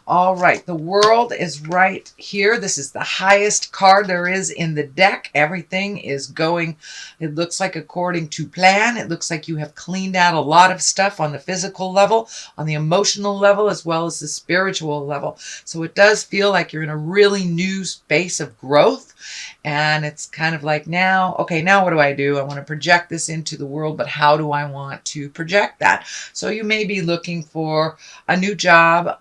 All right, the world is right here. This is the highest card there is in the deck. Everything is going, it looks like, according to plan. It looks like you have cleaned out a lot of stuff on the physical level, on the emotional level, as well as the spiritual level. So it does feel like you're in a really new space of growth. And it's kind of like, now, okay, now what do I do? I want to project this into the world, but how do I want to project that? So you may be looking for a new job.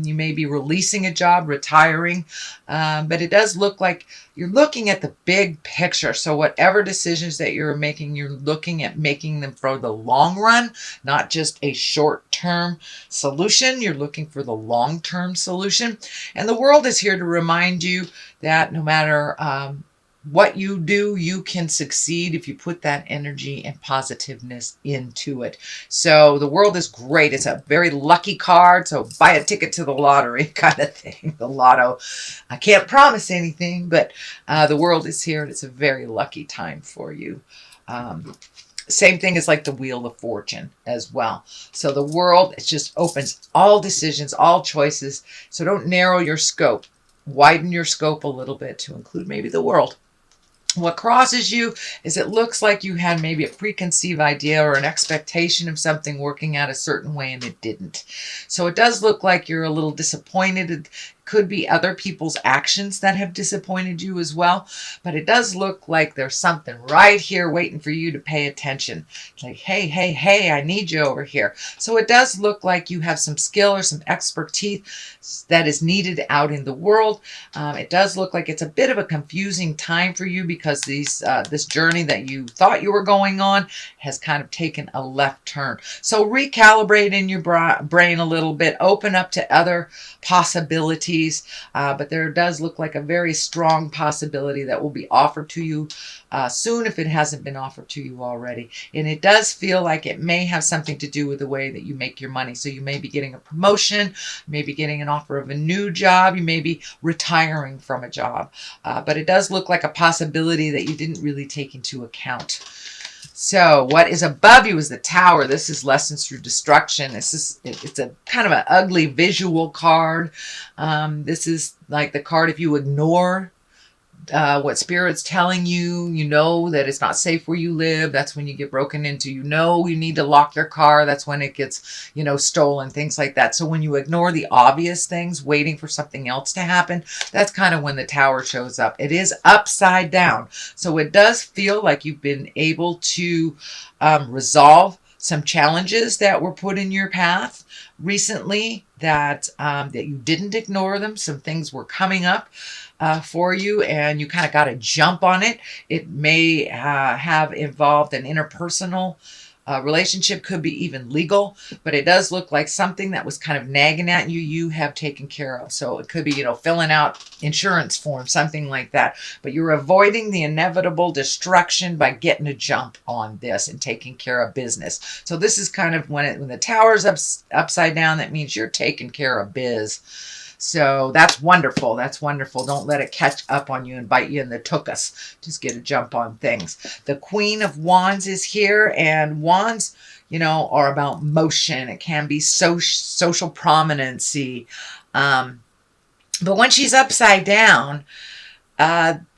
You may be releasing a job, retiring, but it does look like you're looking at the big picture. So whatever decisions that you're making, you're looking at making them for the long run, not just a short-term solution. You're looking for the long-term solution. And the world is here to remind you that no matter what you do, you can succeed if you put that energy and positiveness into it. So the world is great. It's a very lucky card. So buy a ticket to the lottery kind of thing. The lotto. I can't promise anything, but the world is here and it's a very lucky time for you. Same thing as like the Wheel of Fortune as well. So the world, it just opens all decisions, all choices. So don't narrow your scope. Widen your scope a little bit to include maybe the world. What crosses you is it looks like you had maybe a preconceived idea or an expectation of something working out a certain way and it didn't. So it does look like you're a little disappointed. It could be other people's actions that have disappointed you as well. But it does look like there's something right here waiting for you to pay attention. It's like, hey, hey, hey, I need you over here. So it does look like you have some skill or some expertise that is needed out in the world. It does look like it's a bit of a confusing time for you because this journey that you thought you were going on has kind of taken a left turn. So recalibrate in your brain a little bit, open up to other possibilities. But there does look like a very strong possibility that will be offered to you soon if it hasn't been offered to you already. And it does feel like it may have something to do with the way that you make your money. So you may be getting a promotion, you may be getting an offer of a new job, you may be retiring from a job. But it does look like a possibility that you didn't really take into account. So what is above you is the Tower. This is lessons through destruction. It's a kind of an ugly visual card. This is like the card if you ignore what Spirit's telling you, you know that it's not safe where you live. That's when you get broken into. You know you need to lock your car. That's when it gets, stolen, things like that. So when you ignore the obvious things, waiting for something else to happen, that's kind of when the Tower shows up. It is upside down. So it does feel like you've been able to resolve some challenges that were put in your path recently, that you didn't ignore them. Some things were coming up for you and you kind of got to jump on it. It may have involved an interpersonal relationship, could be even legal, but it does look like something that was kind of nagging at you, you have taken care of. So it could be, filling out insurance forms, something like that. But you're avoiding the inevitable destruction by getting a jump on this and taking care of business. So this is kind of when the Tower's upside down, that means you're taking care of biz. So that's wonderful. That's wonderful. Don't let it catch up on you and bite you in the tuchus. Just get a jump on things. The Queen of Wands is here, and wands, are about motion. It can be social prominency. But when she's upside down,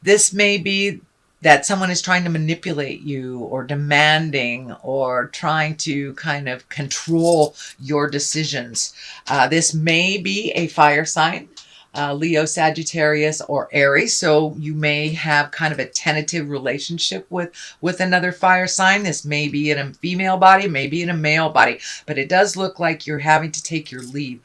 this may be that someone is trying to manipulate you or demanding or trying to kind of control your decisions. This may be a fire sign, Leo, Sagittarius, or Aries. So you may have kind of a tentative relationship with another fire sign. This may be in a female body, maybe in a male body, but it does look like you're having to take your leave.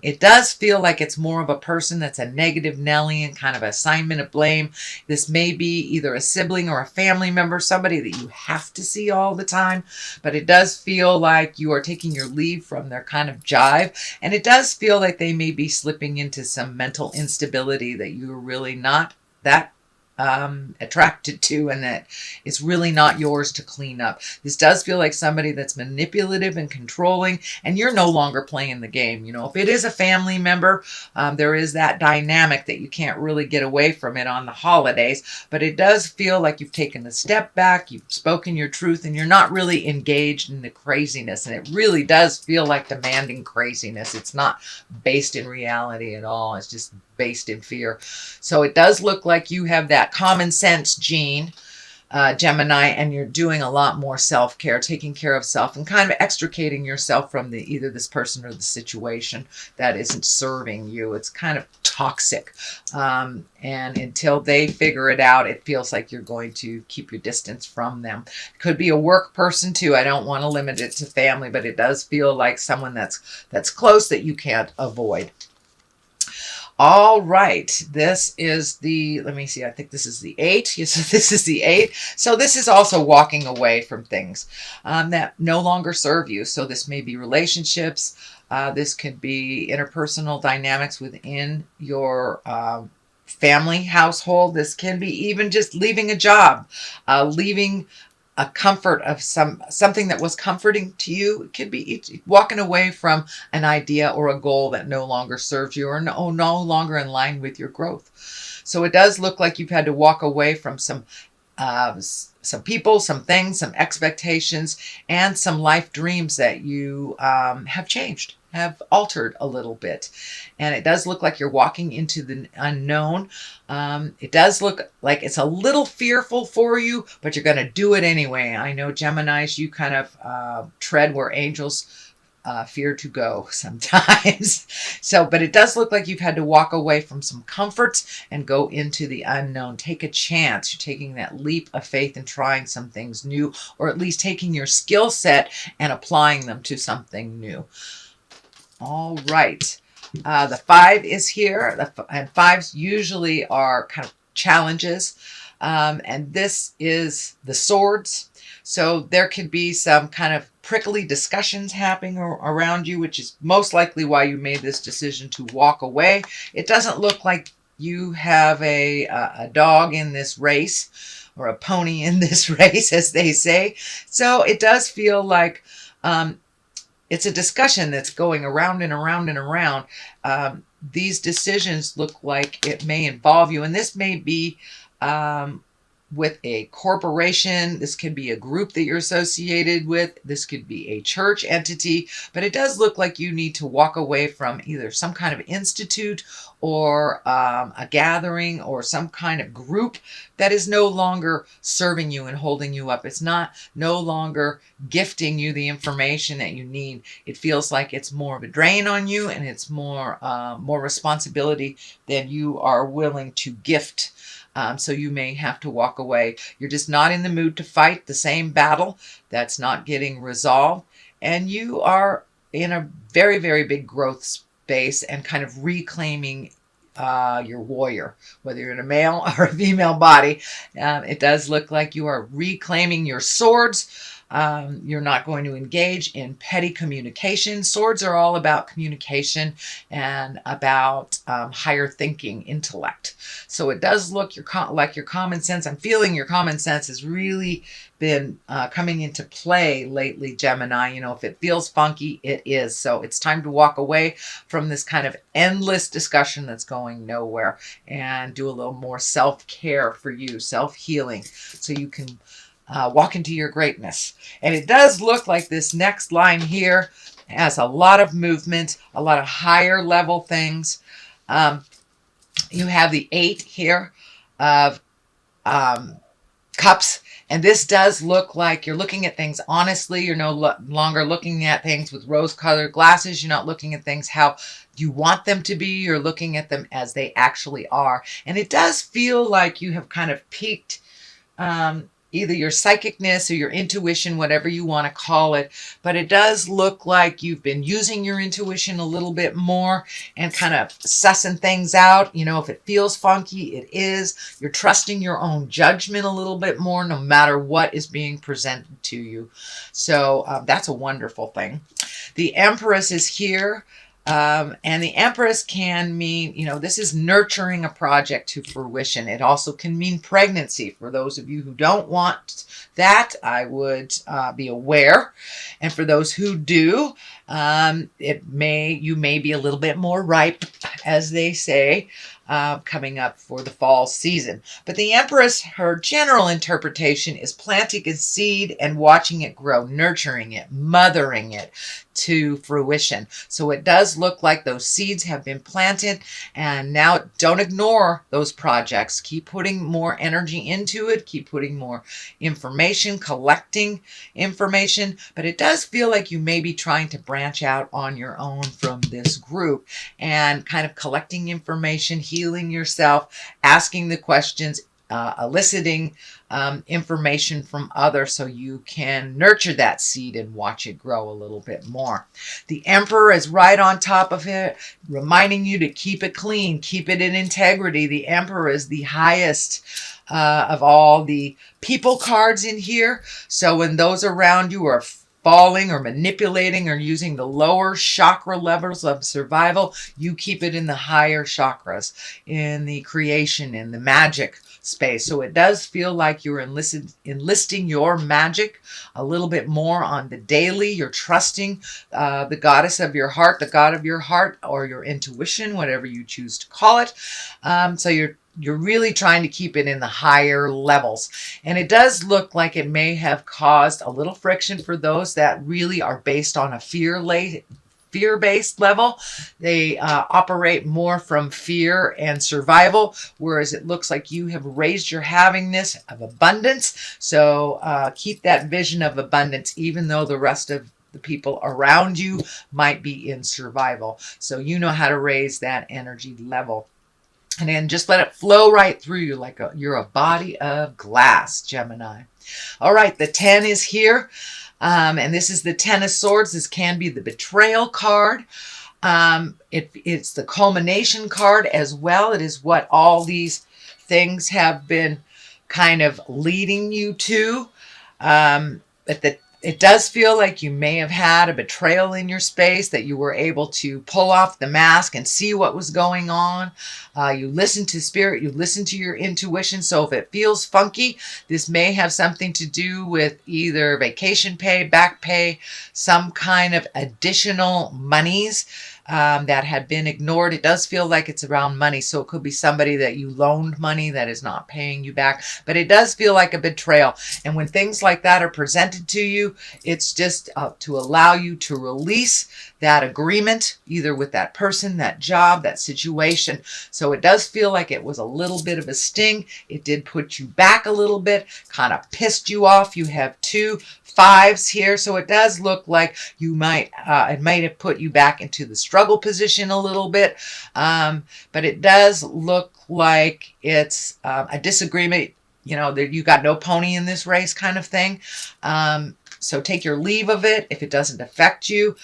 It does feel like it's more of a person that's a negative Nelly and kind of assignment of blame. This may be either a sibling or a family member, somebody that you have to see all the time, but it does feel like you are taking your leave from their kind of jive. And it does feel like they may be slipping into some mental instability that you're really not that attracted to, and that it's really not yours to clean up. This does feel like somebody that's manipulative and controlling, and you're no longer playing the game. You know, if it is a family member, there is that dynamic that you can't really get away from it on the holidays, but it does feel like you've taken a step back, you've spoken your truth, and you're not really engaged in the craziness, and it really does feel like demanding craziness. It's not based in reality at all. It's just based in fear. So it does look like you have that common sense gene, Gemini, and you're doing a lot more self-care, taking care of self, and kind of extricating yourself from either this person or the situation that isn't serving you. It's kind of toxic. And until they figure it out, it feels like you're going to keep your distance from them. It could be a work person too. I don't want to limit it to family, but it does feel like someone that's close that you can't avoid. All right, this is the, let me see, I think this is the 8. Yes, this is the 8. So this is also walking away from things that no longer serve you. So this may be relationships. This could be interpersonal dynamics within your family household. This can be even just leaving a job, leaving a comfort of something that was comforting to you. It could be walking away from an idea or a goal that no longer serves you or no longer in line with your growth. So it does look like you've had to walk away from some people, some things, some expectations, and some life dreams that you have changed, have altered a little bit. And it does look like you're walking into the unknown. It does look like it's a little fearful for you, but you're going to do it anyway. I know Geminis, you kind of tread where angels fear to go sometimes. So, but it does look like you've had to walk away from some comforts and go into the unknown. Take a chance. You're taking that leap of faith and trying some things new, or at least taking your skill set and applying them to something new. All right. The 5 is here, and 5s usually are kind of challenges. And this is the swords. So there could be some kind of prickly discussions happening around you, which is most likely why you made this decision to walk away. It doesn't look like you have a dog in this race, or a pony in this race, as they say. So it does feel like it's a discussion that's going around and around and around. These decisions look like it may involve you, and this may be with a corporation. This could be a group that you're associated with. This could be a church entity, but it does look like you need to walk away from either some kind of institute or a gathering or some kind of group that is no longer serving you and holding you up. It's no longer gifting you the information that you need. It feels like it's more of a drain on you, and it's more responsibility than you are willing to gift. So you may have to walk away. You're just not in the mood to fight the same battle that's not getting resolved. And you are in a very, very big growth space and kind of reclaiming your warrior, whether you're in a male or a female body. It does look like you are reclaiming your swords. You're not going to engage in petty communication. Swords are all about communication and about higher thinking, intellect. So it does look like your common sense. I'm feeling your common sense has really been coming into play lately, Gemini. You know, if it feels funky, it is. So it's time to walk away from this kind of endless discussion that's going nowhere and do a little more self-care for you, self-healing, so you can walk into your greatness. And it does look like this next line here has a lot of movement, a lot of higher level things. You have the 8 here of cups. And this does look like you're looking at things honestly. You're no longer looking at things with rose-colored glasses. You're not looking at things how you want them to be. You're looking at them as they actually are. And it does feel like you have kind of peaked either your psychicness or your intuition, whatever you want to call it. But it does look like you've been using your intuition a little bit more and kind of sussing things out. You know, if it feels funky, it is. You're trusting your own judgment a little bit more, no matter what is being presented to you. So that's a wonderful thing. The Empress is here. And the Empress can mean, this is nurturing a project to fruition. It also can mean pregnancy. For those of you who don't want that, I would be aware. And for those who do, you may be a little bit more ripe, as they say, coming up for the fall season. But the Empress, her general interpretation is planting a seed and watching it grow, nurturing it, mothering it to fruition. So it does look like those seeds have been planted, and now don't ignore those projects. Keep putting more energy into it. Keep putting more information, collecting information. But it does feel like you may be trying to branch out on your own from this group and kind of collecting information, healing yourself, asking the questions, eliciting information from others so you can nurture that seed and watch it grow a little bit more. The Emperor is right on top of it, reminding you to keep it clean, keep it in integrity. The Emperor is the highest of all the people cards in here. So when those around you are falling or manipulating or using the lower chakra levels of survival, you keep it in the higher chakras, in the creation, in the magic space. So it does feel like you're enlisting your magic a little bit more on the daily. You're trusting the goddess of your heart, the god of your heart, or your intuition, whatever you choose to call it. So you're really trying to keep it in the higher levels. And it does look like it may have caused a little friction for those that really are based on a fear-based level. They operate more from fear and survival, whereas it looks like you have raised your havingness of abundance. So keep that vision of abundance, even though the rest of the people around you might be in survival. So you know how to raise that energy level. And then just let it flow right through you like you're a body of glass, Gemini. All right, the 10 is here. And this is the 10 of Swords. This can be the betrayal card. It's the culmination card as well. It is what all these things have been kind of leading you to. It does feel like you may have had a betrayal in your space, that you were able to pull off the mask and see what was going on. You listen to spirit, you listen to your intuition. So if it feels funky, this may have something to do with either vacation pay, back pay, some kind of additional monies that had been ignored. It does feel like it's around money. So it could be somebody that you loaned money that is not paying you back. But it does feel like a betrayal. And when things like that are presented to you, it's just to allow you to release that agreement, either with that person, that job, that situation. So it does feel like it was a little bit of a sting. It did put you back a little bit, kind of pissed you off. You have 2 5s here. So it does look like you might, it might have put you back into the struggle position a little bit. But it does look like it's a disagreement, that you got no pony in this race kind of thing. So take your leave of it if it doesn't affect you.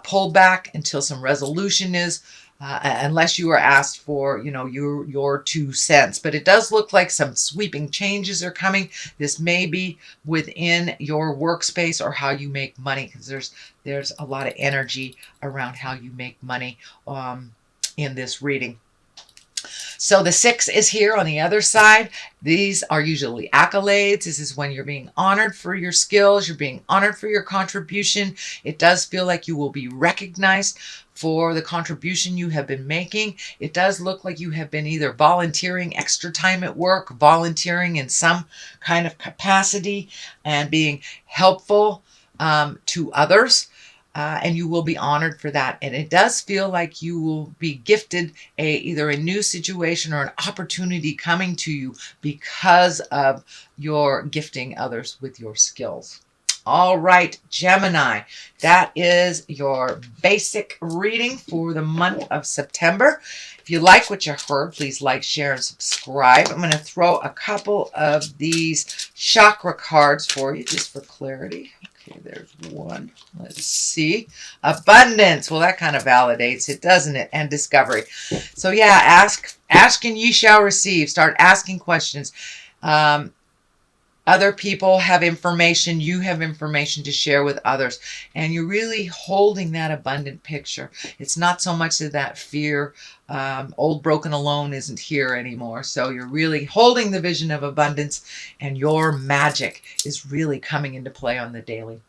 Pull back until some resolution is, unless you are asked for, your 2 cents. But it does look like some sweeping changes are coming. This may be within your workspace or how you make money, because there's a lot of energy around how you make money in this reading. So the 6 is here on the other side. These are usually accolades. This is when you're being honored for your skills. You're being honored for your contribution. It does feel like you will be recognized for the contribution you have been making. It does look like you have been either volunteering extra time at work, volunteering in some kind of capacity, and being helpful to others. And you will be honored for that. And it does feel like you will be gifted either a new situation or an opportunity coming to you because of your gifting others with your skills. All right, Gemini, that is your basic reading for the month of September. If you like what you heard, please like, share, and subscribe. I'm going to throw a couple of these chakra cards for you just for clarity. Okay, there's one. Let's see. Abundance. Well, that kind of validates it, doesn't it? And discovery. So yeah, ask and ye shall receive. Start asking questions. Other people have information, you have information to share with others, and you're really holding that abundant picture. It's not so much of that fear. Old broken alone isn't here anymore. So you're really holding the vision of abundance, and your magic is really coming into play on the daily.